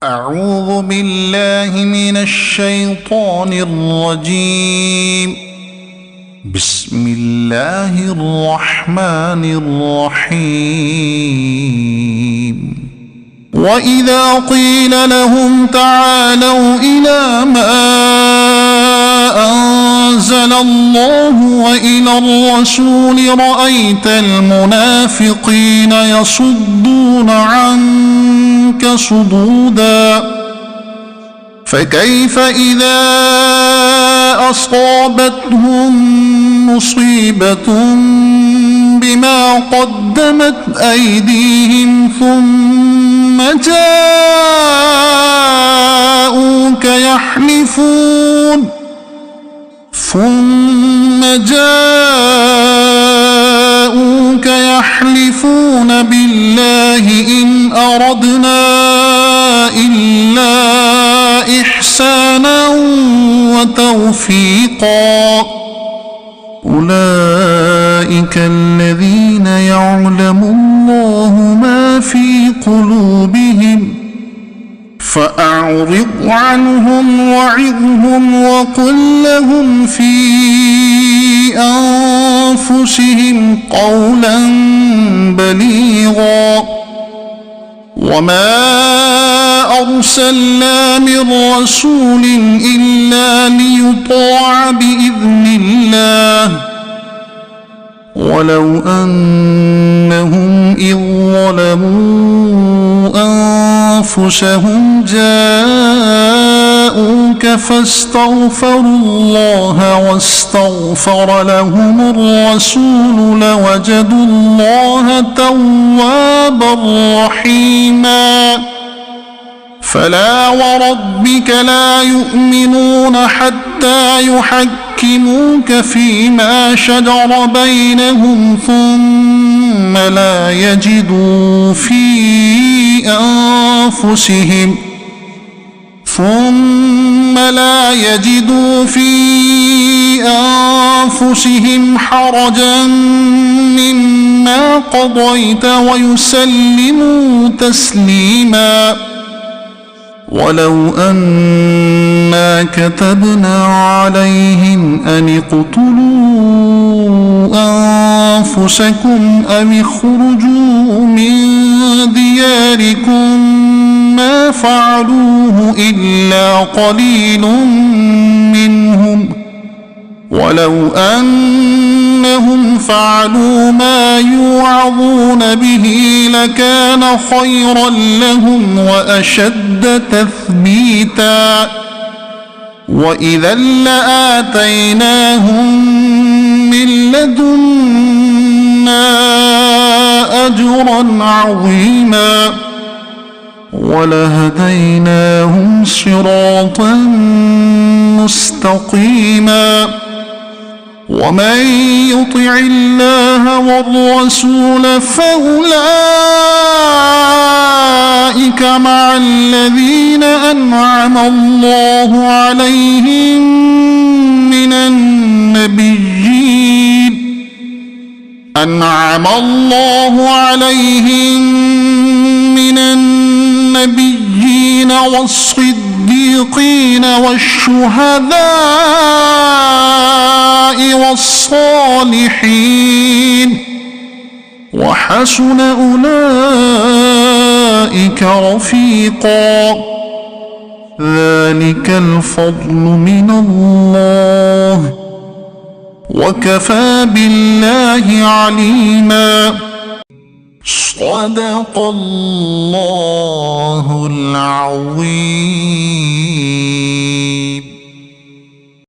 أعوذ بالله من الشيطان الرجيم. بسم الله الرحمن الرحيم. وإذا قيل لهم تعالوا إلى ما أنزل الله وإلى الرسول رأيت المنافقين يصدون عنك صدودا فكيف إذا أصابتهم مصيبة بما قدمت أيديهم ثم جاءوك يحلفون بالله إن أردنا إلا إحسانا وتوفيقا أولئك الذين يعلم الله ما في قلوبهم فأعرض عنهم وعظهم وقل لهم في أنفسهم قولا بليغا وما أرسلنا من رسول إلا ليطاع بإذن الله ولو أنهم إذ ظلموا أنفسهم جاءوك فاستغفروا الله واستغفر لهم الرسول لوجدوا الله توابا رحيما فلا وربك لا يؤمنون حتى يحكموك فيما شجر بينهم ثم لا يجدوا في أنفسهم حرجا مما قضيت ويسلموا تسليما ولو أنا كتبنا عليهم أن اقتلوا أنفسكم أم اخرجوا من دياركم ما فعلوه إلا قليل منهم ولو أنهم فعلوا ما يوعظون به لكان خيرا لهم وأشد تثبيتا وإذا لآتيناهم من لدنا أجرا عظيما ولهديناهم صراطا مستقيما ومن يطع الله والرسول فأولئك مع الذين أنعم الله عليهم من النبيين والصديقين والشهداء والصالحين وحسن أولئك رفيقا ذلك الفضل من الله وكفى بالله عليما صدق الله العظيم.